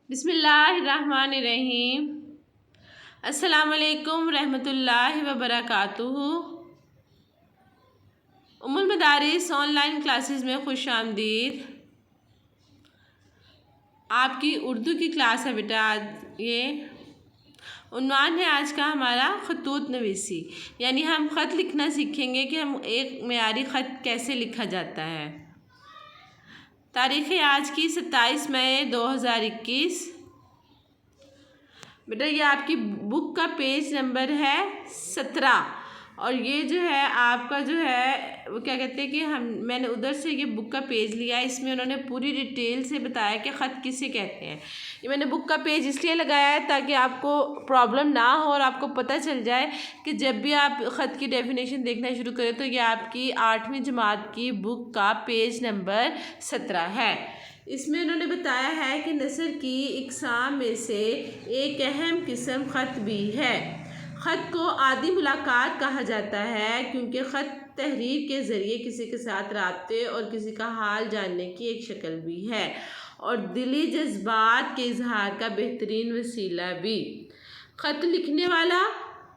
بسم اللہ الرحمن الرحیم۔ السلام علیکم رحمۃ اللہ وبرکاتہ۔ ام المدارس آن لائن کلاسز میں خوش آمدید۔ آپ کی اردو کی کلاس ہے بیٹا۔ آج یہ عنوان ہے آج کا ہمارا خطوط نویسی، یعنی ہم خط لکھنا سیکھیں گے کہ ہم ایک معیاری خط کیسے لکھا جاتا ہے۔ تاریخ آج کی 27 مئی 2021۔ بیٹا یہ آپ کی بک کا پیج نمبر ہے 17، اور یہ جو ہے آپ کا جو ہے وہ کیا کہتے ہیں کہ میں نے ادھر سے یہ بک کا پیج لیا ہے۔ اس میں انہوں نے پوری ڈیٹیل سے بتایا کہ خط کسے کہتے ہیں۔ یہ میں نے بک کا پیج اس لیے لگایا ہے تاکہ آپ کو پرابلم نہ ہو اور آپ کو پتہ چل جائے کہ جب بھی آپ خط کی ڈیفینیشن دیکھنا شروع کریں تو یہ آپ کی 8ویں جماعت کی بک کا پیج نمبر 17 ہے۔ اس میں انہوں نے بتایا ہے کہ نثر کی اقسام میں سے ایک اہم قسم خط بھی ہے۔ خط کو عادی ملاقات کہا جاتا ہے کیونکہ خط تحریر کے ذریعے کسی کے ساتھ رابطے اور کسی کا حال جاننے کی ایک شکل بھی ہے، اور دلی جذبات کے اظہار کا بہترین وسیلہ بھی۔ خط لکھنے والا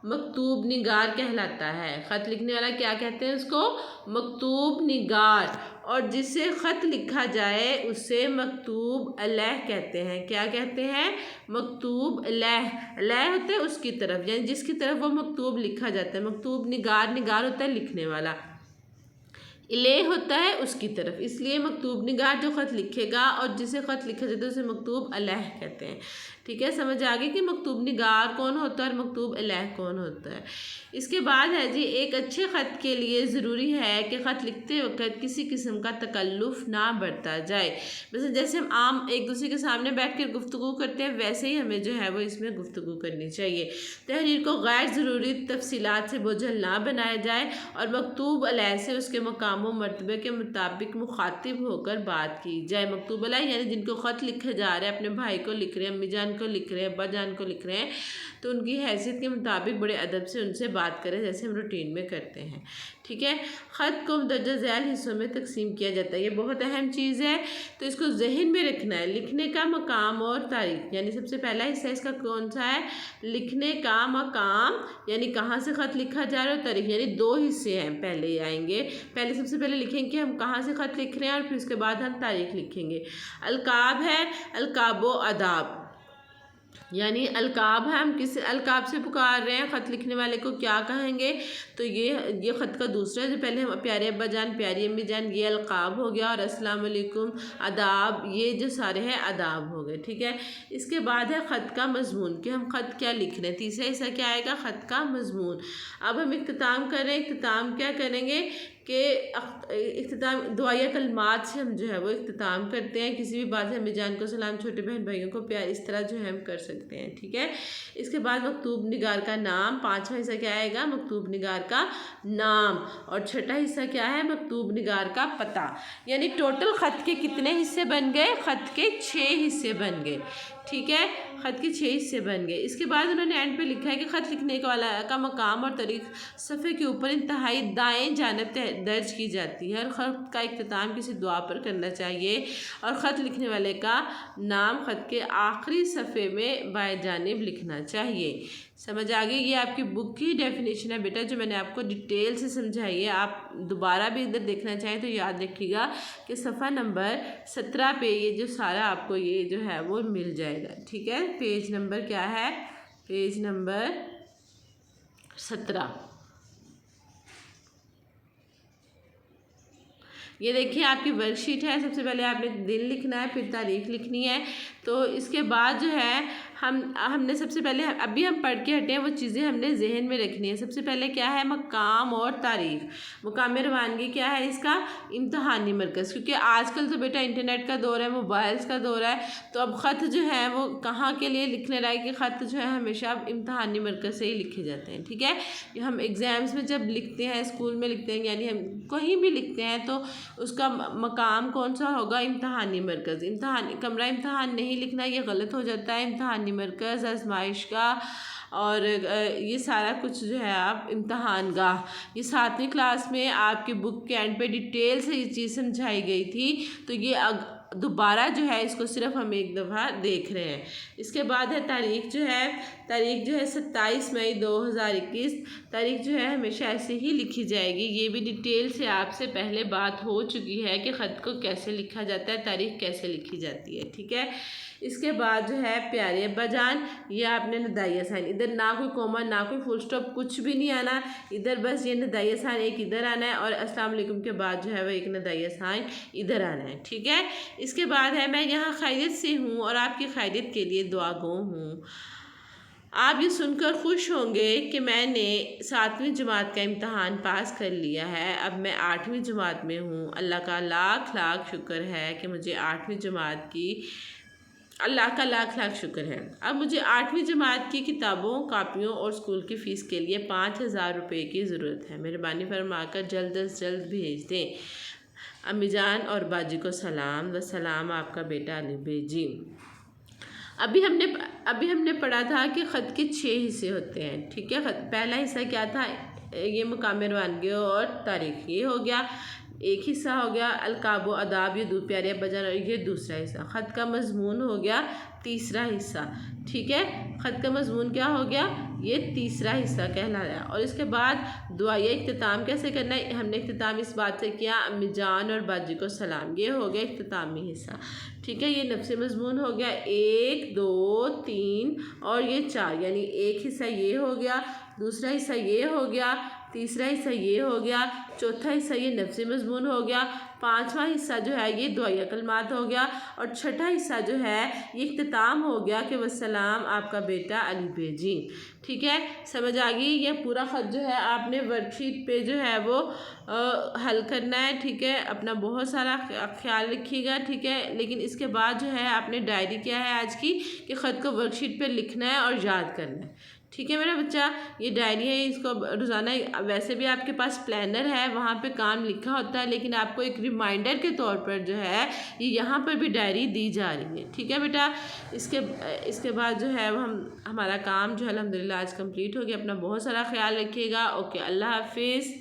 مکتوب نگار کہلاتا ہے۔ خط لکھنے والا کیا کہتے ہیں اس کو؟ مکتوب نگار۔ اور جسے خط لکھا جائے اسے مکتوب علیہ کہتے ہیں۔ کیا کہتے ہیں؟ مکتوب علیہ۔ علیہ ہوتا ہے اس کی طرف، یعنی جس کی طرف وہ مکتوب لکھا جاتا ہے۔ مکتوب نگار، نگار ہوتا ہے لکھنے والا، علیہ ہوتا ہے اس کی طرف، اس لیے مکتوب نگار جو خط لکھے گا اور جسے خط لکھا جاتا ہے اسے مکتوب علیہ کہتے ہیں۔ ٹھیک ہے، سمجھ آگے کہ مکتوب نگار کون ہوتا ہے اور مکتوب علیہ کون ہوتا ہے۔ اس کے بعد ہے جی، ایک اچھے خط کے لیے ضروری ہے کہ خط لکھتے وقت کسی قسم کا تکلف نہ برتا جائے۔ مثلا جیسے ہم عام ایک دوسرے کے سامنے بیٹھ کر گفتگو کرتے ہیں، ویسے ہی ہمیں جو ہے وہ اس میں گفتگو کرنی چاہیے۔ تحریر کو غیر ضروری تفصیلات سے بوجھل نہ بنایا جائے، اور مکتوب علیہ سے اس کے مقام و مرتبے کے مطابق مخاطب ہو کر بات کی جائے۔ مکتوب علیہ یعنی جن کو خط لکھے جا رہے ہیں، اپنے بھائی کو لکھ رہے ہیں، امی جان کو لکھ رہے ہیں، ابا جان کو لکھ رہے ہیں، تو ان کی حیثیت کے مطابق بڑے ادب سے ان سے بات کریں جیسے ہم روٹین میں کرتے ہیں۔ ٹھیک ہے، خط کو مندرجہ ذیل حصوں میں تقسیم کیا جاتا ہے، یہ بہت اہم چیز ہے، تو اس کو ذہن میں رکھنا ہے۔ لکھنے کا مقام اور تاریخ، یعنی سب سے پہلا حصہ اس کا کون سا ہے؟ لکھنے کا مقام، یعنی کہاں سے خط لکھا جا رہا ہے، اور تاریخ، یعنی دو حصے ہیں پہلے آئیں گے۔ پہلے سب سے پہلے لکھیں گے کہ ہم کہاں سے خط لکھ رہے ہیں، اور پھر اس کے بعد ہم تاریخ لکھیں گے۔ القاب ہے، القاب و آداب، یعنی القاب ہے، ہم کس القاب سے پکار رہے ہیں، خط لکھنے والے کو کیا کہیں گے، تو یہ خط کا دوسرا جو پہلے ہم پیارے ابا جان، پیاری امی جان، یہ القاب ہو گیا، اور السلام علیکم، آداب، یہ جو سارے ہیں آداب ہو گئے۔ ٹھیک ہے، اس کے بعد ہے خط کا مضمون، کہ ہم خط کیا لکھ رہے ہیں۔ تیسرا حصہ کیا آئے گا؟ خط کا مضمون۔ اب ہم اختتام کر رہے ہیں، اختتام کیا کریں گے کہ اختتام دعائیہ کلمات سے ہم جو ہے وہ اختتام کرتے ہیں۔ کسی بھی بات سے امی جان کو سلام، چھوٹے بہن بھائیوں کو پیار، اس طرح جو ہے ہم کر سکتے ہیں۔ ٹھیک ہے، اس کے بعد مکتوب نگار کا نام، 5واں حصہ کیا آئے گا؟ مکتوب نگار کا نام، اور 6واں حصہ کیا ہے؟ مکتوب نگار کا پتہ۔ یعنی ٹوٹل خط کے کتنے حصے بن گئے؟ خط کے 6 حصے بن گئے۔ ٹھیک ہے، خط کے 6 حصے بن گئے۔ اس کے بعد انہوں نے اینڈ پہ لکھا ہے کہ خط لکھنے والا کا مقام اور تاریخ صفحے کے اوپر انتہائی دائیں جانب درج کی جاتی ہے، اور خط کا اختتام کسی دعا پر کرنا چاہیے، اور خط لکھنے والے کا نام خط کے آخری صفحے میں بائیں جانب لکھنا چاہیے۔ سمجھ آگے؟ یہ آپ کی بک کی ڈیفینیشن ہے بیٹا، جو میں نے آپ کو ڈیٹیل سے سمجھائی ہے۔ آپ دوبارہ بھی ادھر دیکھنا چاہیں تو یاد رکھیے گا کہ صفحہ نمبر 17 پہ یہ جو سارا آپ کو یہ جو ہے وہ مل جائے گا۔ ٹھیک ہے، پیج نمبر کیا ہے؟ Page number 17۔ یہ دیکھیں آپ کی ورک شیٹ ہے۔ سب سے پہلے آپ نے دن لکھنا ہے، پھر تاریخ لکھنی ہے، تو اس کے بعد جو ہے ہم نے سب سے پہلے ابھی ہم پڑھ کے ہٹے ہیں وہ چیزیں ہم نے ذہن میں رکھنی ہے۔ سب سے پہلے کیا ہے؟ مقام اور تاریخ۔ مقام روانگی کیا ہے اس کا؟ امتحانی مرکز، کیونکہ آج کل تو بیٹا انٹرنیٹ کا دور ہے، موبائلز کا دور ہے، تو اب خط جو ہے وہ کہاں کے لیے لکھنے لائق کہ خط جو ہے ہمیشہ اب امتحانی مرکز سے ہی لکھے جاتے ہیں۔ ٹھیک ہے، ہم ایگزامز میں جب لکھتے ہیں، اسکول میں لکھتے ہیں، یعنی ہم کہیں بھی لکھتے ہیں تو اس کا مقام کون سا ہوگا؟ امتحانی مرکز۔ کمرہ امتحان نہیں لکھنا، یہ غلط ہو جاتا ہے۔ امتحانی مرکز، آزمائش کا، اور یہ سارا کچھ جو ہے آپ امتحان گاہ، یہ 7ویں کلاس میں آپ کی بک کے اینڈ پہ ڈیٹیل سے یہ چیز سمجھائی گئی تھی، تو یہ دوبارہ جو ہے اس کو صرف ہم ایک دفعہ دیکھ رہے ہیں۔ اس کے بعد ہے تاریخ جو ہے 27 مئی 2021۔ تاریخ جو ہے ہمیشہ ایسے ہی لکھی جائے گی، یہ بھی ڈیٹیل سے آپ سے پہلے بات ہو چکی ہے کہ خط کو کیسے لکھا جاتا ہے، تاریخ کیسے لکھی جاتی ہے، ٹھیک ہے۔ اس کے بعد جو ہے پیارے ابا جان، یہ آپ نے ندائیہ سائن، ادھر نہ کوئی کوما نہ کوئی فل اسٹاپ، کچھ بھی نہیں آنا، ادھر بس یہ ندائیہ سائن ایک ادھر آنا ہے اور السلام علیکم کے بعد جو ہے وہ ایک ندائیہ سائن ادھر آنا ہے، ٹھیک ہے۔ اس کے بعد ہے میں یہاں خیریت سے ہوں اور آپ کی خیریت کے لیے دعا گو ہوں۔ آپ یہ سن کر خوش ہوں گے کہ میں نے 7ویں جماعت کا امتحان پاس کر لیا ہے، اب میں 8ویں جماعت میں ہوں۔ اللہ کا لاکھ لاکھ شکر ہے کہ مجھے 8ویں جماعت کی، اللہ کا لاکھ لاکھ شکر ہے۔ اب مجھے 8ویں جماعت کی کتابوں، کاپیوں اور اسکول کی فیس کے لیے 5000 روپے کی ضرورت ہے، مہربانی فرما کر جلد از جلد بھیج دیں۔ امی جان اور باجی کو سلام، و سلام آپ کا بیٹا علی بھائی جی۔ ابھی ہم نے پڑھا تھا کہ خط کے 6 حصے ہوتے ہیں، ٹھیک ہے۔ پہلا حصہ کیا تھا؟ یہ مقام روانگی اور تاریخ، یہ ہو گیا ایک حصہ، ہو گیا القاب و آداب، یہ دو پیارے ابا جان، اور یہ دوسرا حصہ۔ خط کا مضمون ہو گیا تیسرا حصہ، ٹھیک ہے۔ خط کا مضمون کیا ہو گیا؟ یہ تیسرا حصہ کہلایا۔ اور اس کے بعد دعائیہ اختتام کیسے کرنا ہے؟ ہم نے اختتام اس بات سے کیا، امی جان اور باجی کو سلام، یہ ہو گیا اختتامی حصہ، ٹھیک ہے۔ یہ نفس مضمون ہو گیا 1 2 3 اور یہ 4، یعنی ایک حصہ یہ ہو گیا، دوسرا حصہ یہ ہو گیا، تیسرا حصہ یہ ہو گیا، چوتھا حصہ یہ نفس مضمون ہو گیا، 5واں حصہ جو ہے یہ دعائیہ کلمات ہو گیا، اور 6واں حصہ جو ہے یہ اختتام ہو گیا کہ والسلام آپ کا بیٹا علی بھائی جی، ٹھیک ہے۔ سمجھ آ گئی؟ یہ پورا خط جو ہے آپ نے ورک شیٹ پہ جو ہے وہ حل کرنا ہے، ٹھیک ہے۔ اپنا بہت سارا خیال رکھیے گا، ٹھیک ہے۔ لیکن اس کے بعد جو ہے آپ نے ڈائری کیا ہے آج کی کہ خط کو ورک شیٹ پہ لکھنا ہے اور یاد کرنا ہے، ٹھیک ہے میرا بچہ۔ یہ ڈائری ہے، اس کو روزانہ، ویسے بھی آپ کے پاس پلانر ہے، وہاں پہ کام لکھا ہوتا ہے، لیکن آپ کو ایک ریمائنڈر کے طور پر جو ہے یہ یہاں پر بھی ڈائری دی جا رہی ہے، ٹھیک ہے بیٹا۔ اس کے بعد جو ہے ہمارا کام جو ہے الحمدللہ آج کمپلیٹ ہو گیا۔ اپنا بہت سارا خیال رکھیے گا۔ اوکے، اللہ حافظ۔